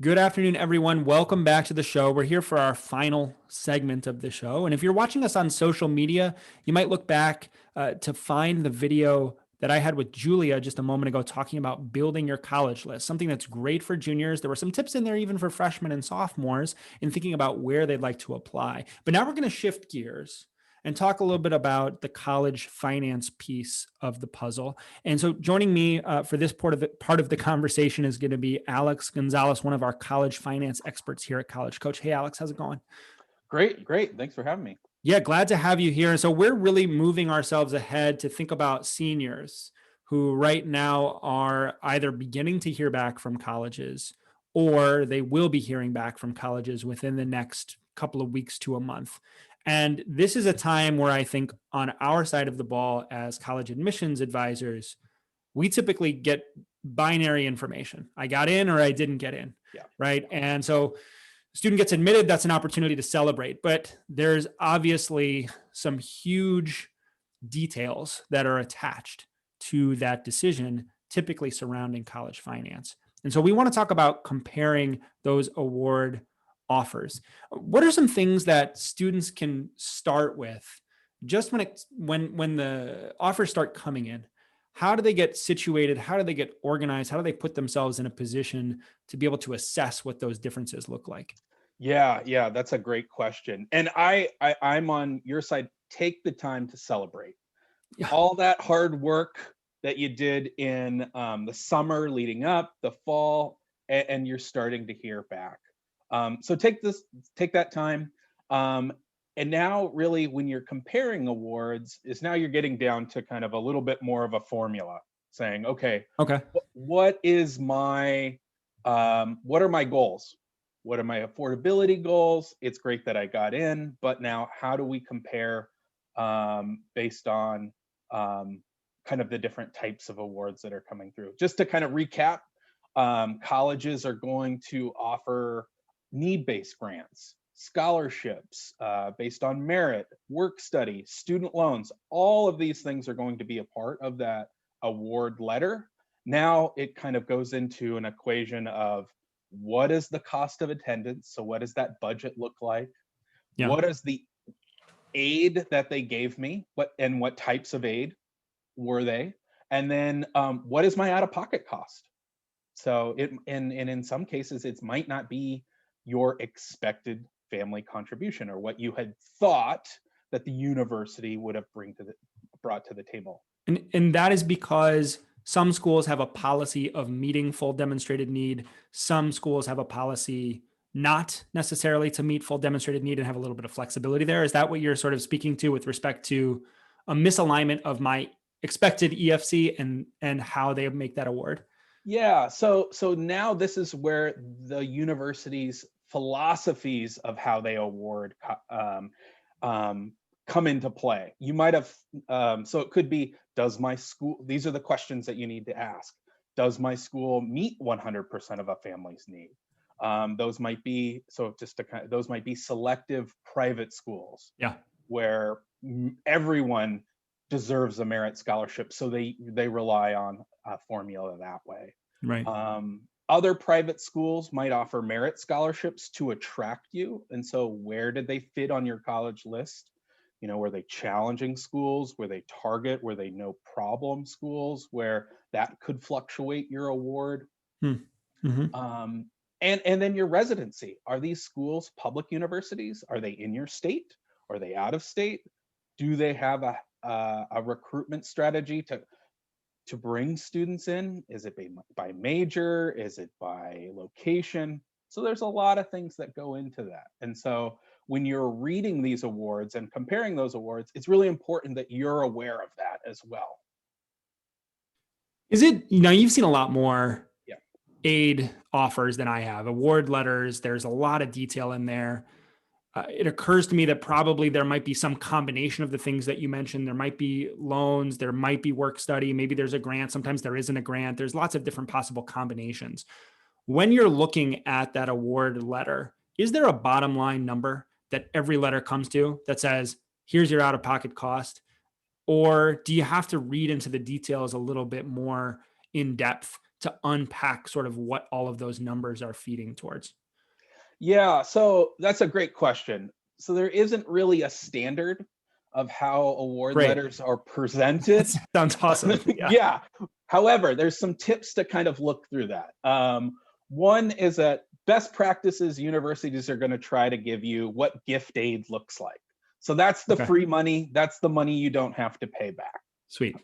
Good afternoon, everyone. Welcome back to the show. We're here for our final segment of the show. And if you're watching us on social media, you might look back to find the video that I had with Julia just a moment ago talking about building your college list, something that's great for juniors. There were some tips in there even for freshmen and sophomores in thinking about where they'd like to apply. But now we're going to shift gears and talk a little bit about the college finance piece of the puzzle. And so joining me for this part of the conversation is going to be Alex Gonzalez, one of our college finance experts here at College Coach. Hey, Alex, how's it going? Great, great. Thanks for having me. Yeah, glad to have you here. And so we're really moving ourselves ahead to think about seniors who right now are either beginning to hear back from colleges or they will be hearing back from colleges within the next couple of weeks to a month. And this is a time where I think on our side of the ball as college admissions advisors, we typically get binary information. I got in or I didn't get in. Yeah. Right. And so student gets admitted, that's an opportunity to celebrate. But there's obviously some huge details that are attached to that decision, typically surrounding college finance. And so we want to talk about comparing those award offers. What are some things that students can start with just when the offers start coming in? How do they get situated? How do they get organized? How do they put themselves in a position to be able to assess what those differences look like? Yeah, that's a great question. And I'm on your side. Take the time to celebrate Yeah. all that hard work that you did in the summer leading up, the fall, and you're starting to hear back. So take that time. And now, really, when you're comparing awards, is now you're getting down to kind of a little bit more of a formula, saying, okay, Okay. what is what are my goals? What are my affordability goals? It's great that I got in, but now how do we compare based on kind of the different types of awards that are coming through? Just to kind of recap, colleges are going to offer need-based grants, scholarships based on merit, work study, student loans. All of these things are going to be a part of that award letter. Now it kind of goes into an equation of what is the cost of attendance? So what does that budget look like? Yeah. What is the aid that they gave me? What types of aid were they? And then what is my out-of-pocket cost? So and in some cases, it might not be your expected family contribution or what you had thought that the university would have brought to the table. And that is because some schools have a policy of meeting full demonstrated need. Some schools have a policy not necessarily to meet full demonstrated need and have a little bit of flexibility there. Is that what you're sort of speaking to with respect to a misalignment of my expected EFC and how they make that award? Yeah, so now this is where the university's philosophies of how they award come into play. You might have, so it could be, does my school, these are the questions that you need to ask. Does my school meet 100% of a family's need? Those might be, so just to kind of, those might be selective private schools. Yeah. Where everyone deserves a merit scholarship, so they rely on a formula that way. Right. Other private schools might offer merit scholarships to attract you, and so where did they fit on your college list? You know, were they challenging schools? Were they target? Were they no problem schools where that could fluctuate your award? Mm-hmm. And then your residency. Are these schools public universities? Are they in your state? Are they out of state? Do they have a recruitment strategy to bring students in? Is it by major? Is it by location? So there's a lot of things that go into that. And so when you're reading these awards and comparing those awards, it's really important that you're aware of that as well. Is it, you've seen a lot more Yeah. aid offers than I have, award letters. There's a lot of detail in there. It occurs to me that probably there might be some combination of the things that you mentioned. There might be loans, there might be work study, maybe there's a grant. Sometimes there isn't a grant. There's lots of different possible combinations. When you're looking at that award letter, is there a bottom line number that every letter comes to that says, here's your out-of-pocket cost? Or do you have to read into the details a little bit more in depth to unpack sort of what all of those numbers are feeding towards? Yeah, so that's a great question. So there isn't really a standard of how award Great. letters are presented. That sounds awesome. Yeah. Yeah. However, there's some tips to kind of look through that. One is that best practices universities are going to try to give you what gift aid looks like. So that's the Okay. free money. That's the money you don't have to pay back. Sweet.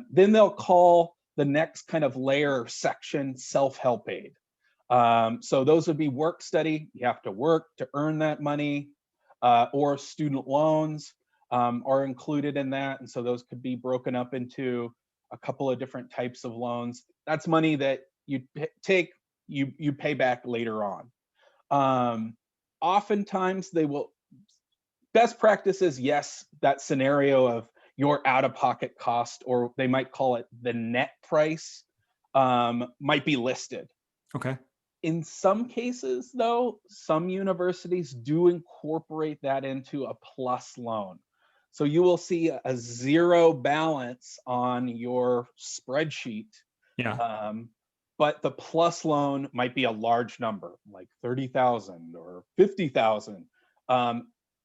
Then they'll call the next kind of layer or section self-help aid. So those would be work study. You have to work to earn that money, or student loans are included in that. And so those could be broken up into a couple of different types of loans. That's money that you take, you pay back later on. Oftentimes they will, best practices, yes, that scenario of your out-of-pocket cost, or they might call it the net price, might be listed. Okay. In some cases, though, some universities do incorporate that into a plus loan. So you will see a zero balance on your spreadsheet, Yeah. but the plus loan might be a large number, like 30,000 or 50,000.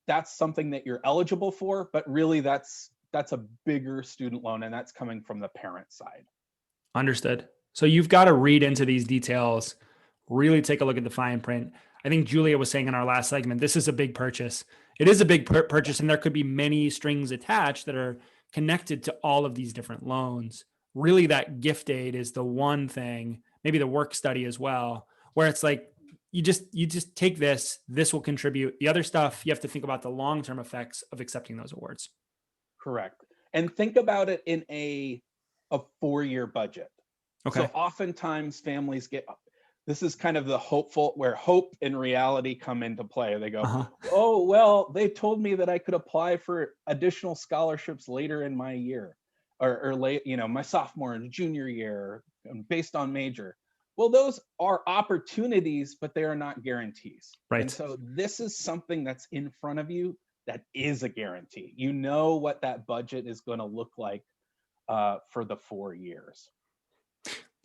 That's something that you're eligible for, but really that's a bigger student loan, and that's coming from the parent side. Understood. So you've got to read into these details, really take a look at the fine print. I think Julia was saying in our last segment, this is a big purchase. It is a big purchase, and there could be many strings attached that are connected to all of these different loans. Really, that gift aid is the one thing, maybe the work study as well, where it's like you just take this, this will contribute. The other stuff, you have to think about the long-term effects of accepting those awards. Correct. And think about it in a 4-year budget. So Okay. oftentimes families get, this is kind of the hopeful, where hope and reality come into play. They go, Uh-huh. oh, well, they told me that I could apply for additional scholarships later in my year, or late, my sophomore and junior year, based on major. Well, those are opportunities, but they are not guarantees. And Right. so this is something that's in front of you that is a guarantee. You know what that budget is going to look like for the 4 years.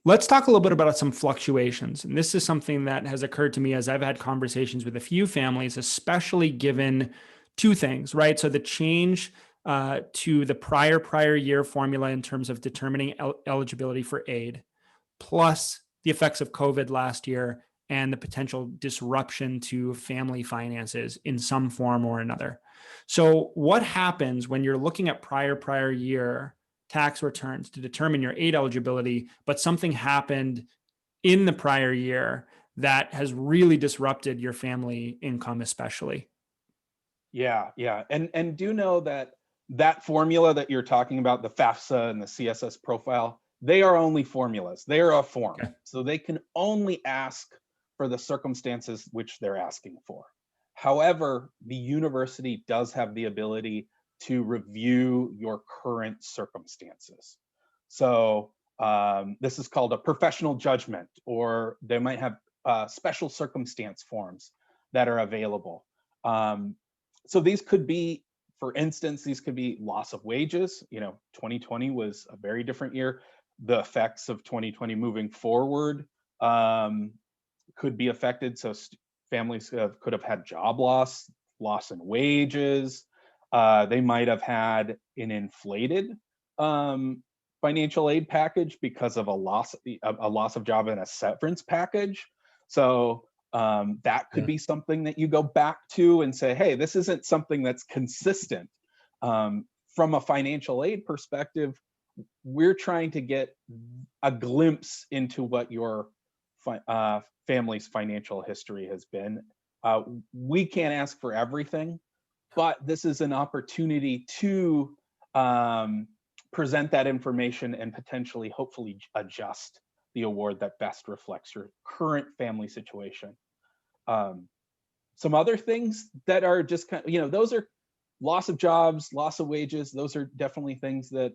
Let's talk a little bit about some fluctuations. And this is something that has occurred to me as I've had conversations with a few families, especially given two things, right? So the change to the prior year formula in terms of determining eligibility for aid, plus the effects of COVID last year and the potential disruption to family finances in some form or another. So what happens when you're looking at prior year tax returns to determine your aid eligibility, but something happened in the prior year that has really disrupted your family income, especially? Yeah, yeah. And do know that that formula that you're talking about, the FAFSA and the CSS profile, they are only formulas. They are a form. Okay. So they can only ask for the circumstances which they're asking for. However, the university does have the ability to review your current circumstances. So this is called a professional judgment, or they might have special circumstance forms that are available. So these could be, for instance, these could be loss of wages. 2020 was a very different year. The effects of 2020 moving forward could be affected. So families could have had job loss, loss in wages. They might have had an inflated financial aid package because of a loss of job and a severance package. So that could Yeah. be something that you go back to and say, hey, this isn't something that's consistent. From a financial aid perspective, we're trying to get a glimpse into what your family's financial history has been. We can't ask for everything, but this is an opportunity to present that information and potentially, hopefully, adjust the award that best reflects your current family situation. Some other things that are just kind of, those are loss of jobs, loss of wages. Those are definitely things that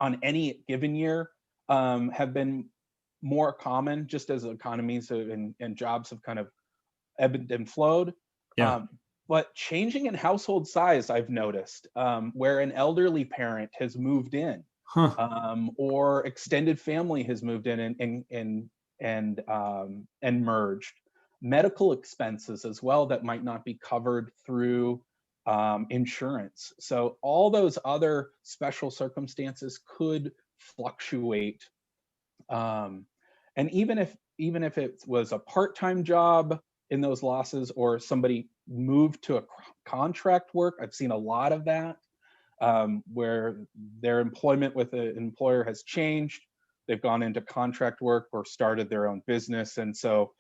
on any given year have been more common, just as economies and jobs have kind of ebbed and flowed. Yeah. But changing in household size, I've noticed, where an elderly parent has moved in, Huh. or extended family has moved in and merged. Medical expenses as well that might not be covered through insurance. So all those other special circumstances could fluctuate. Um, and even if it was a part-time job in those losses, or somebody moved to a contract work, I've seen a lot of that, where their employment with an employer has changed. They've gone into contract work or started their own business. And so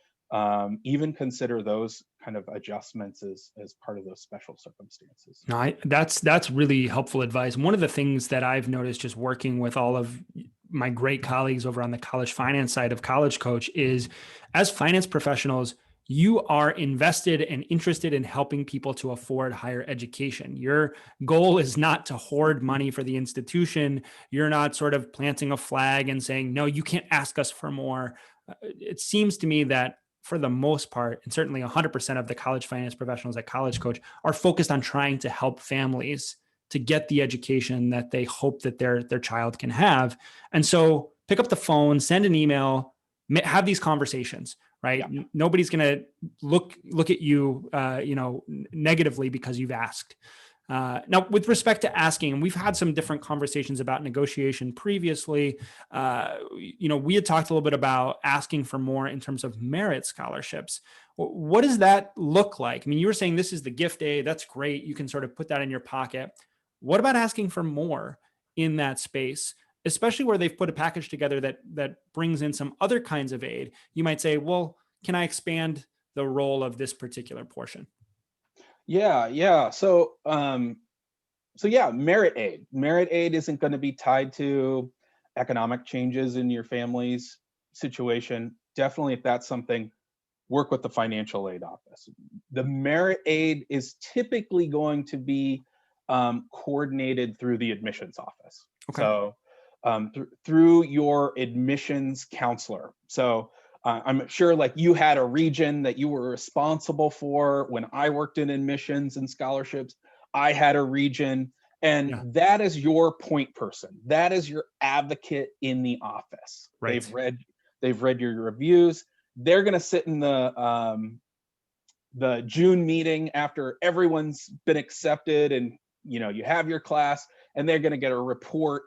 even consider those kind of adjustments as part of those special circumstances. No, that's really helpful advice. One of the things that I've noticed just working with all of my great colleagues over on the college finance side of College Coach is, as finance professionals, you are invested and interested in helping people to afford higher education. Your goal is not to hoard money for the institution. You're not sort of planting a flag and saying, no, you can't ask us for more. It seems to me that for the most part, and certainly 100% of the college finance professionals at College Coach are focused on trying to help families to get the education that they hope that their child can have. And so pick up the phone, send an email, have these conversations, right? Yeah. Nobody's going to look at you, negatively because you've asked. Now, with respect to asking, and we've had some different conversations about negotiation previously. We had talked a little bit about asking for more in terms of merit scholarships. What does that look like? I mean, you were saying this is the gift aid. That's great. You can sort of put that in your pocket. What about asking for more in that space, especially where they've put a package together that brings in some other kinds of aid? You might say, well, can I expand the role of this particular portion? Yeah. So yeah, merit aid. Merit aid isn't going to be tied to economic changes in your family's situation. Definitely, if that's something, work with the financial aid office. The merit aid is typically going to be coordinated through the admissions office. Okay. So through your admissions counselor. So I'm sure like you had a region that you were responsible for. When I worked in admissions and scholarships, I had a region, and Yeah. that is your point person. That is your advocate in the office. Right. They've read your reviews. They're going to sit in the June meeting after everyone's been accepted, and you have your class, and they're going to get a report.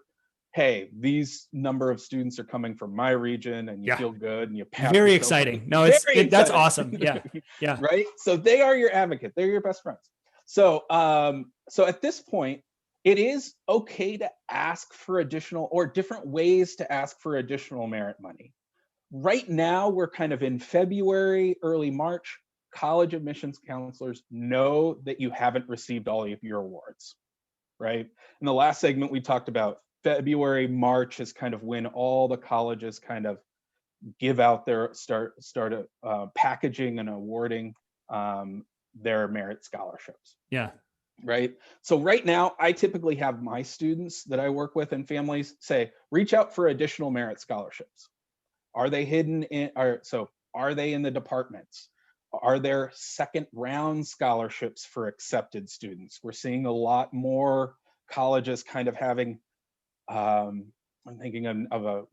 Hey, these number of students are coming from my region, and you Yeah. feel good, and you pat Very yourself on the- exciting. No, Very that's exciting. awesome. Yeah. Yeah. Right? So they are your advocate. They're your best friends. So at this point, it is okay to ask for additional, or different ways to ask for additional merit money. Right now, we're kind of in February, early March. College admissions counselors know that you haven't received all of your awards, right? In the last segment, we talked about February, March is kind of when all the colleges kind of give out their start packaging and awarding their merit scholarships. Yeah. Right. So right now, I typically have my students that I work with and families say, reach out for additional merit scholarships. Are they hidden in? Are they in the departments? Are there second round scholarships for accepted students? We're seeing a lot more colleges kind of having. I'm thinking of a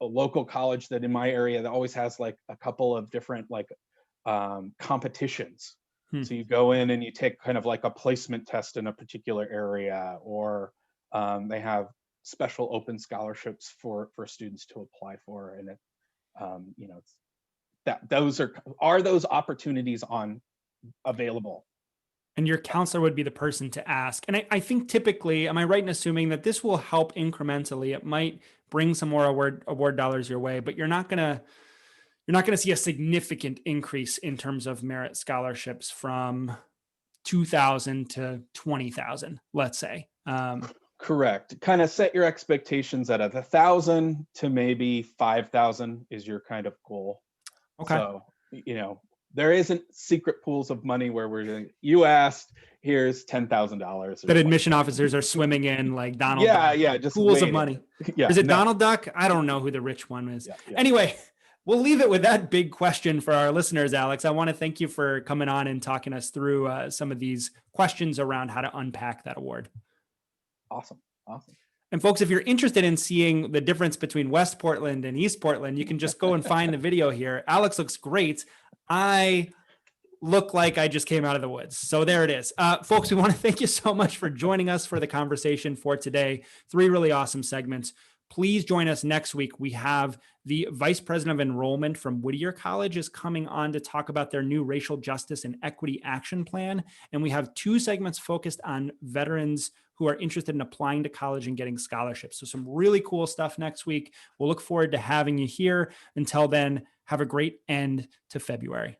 local college that in my area that always has like a couple of different like competitions. So you go in and you take kind of like a placement test in a particular area, or they have special open scholarships for students to apply for, and it's that those are those opportunities available. And your counselor would be the person to ask. And I think typically, am I right in assuming that this will help incrementally? It might bring some more award dollars your way, but you're not gonna see a significant increase in terms of merit scholarships from 2,000 to 20,000, let's say. Correct. Kind of set your expectations at 1,000 to maybe 5,000 is your kind of goal. Okay. So, there isn't secret pools of money where we're doing, you asked, here's $10,000. That admission officers are swimming in like Donald Duck, Yeah, just pools waiting. of money. Yeah, is it no. Donald Duck? I don't know who the rich one is. Yeah. Anyway, we'll leave it with that big question for our listeners, Alex. I want to thank you for coming on and talking us through some of these questions around how to unpack that award. Awesome. And folks, if you're interested in seeing the difference between West Portland and East Portland, you can just go and find the video here. Alex looks great. I look like I just came out of the woods. So there it is. Folks, we want to thank you so much for joining us for the conversation for today. 3 really awesome segments. Please join us next week. We have the Vice President of Enrollment from Whittier College is coming on to talk about their new Racial Justice and Equity Action Plan. And we have 2 segments focused on veterans who are interested in applying to college and getting scholarships. So some really cool stuff next week. We'll look forward to having you here. Until then, have a great end to February.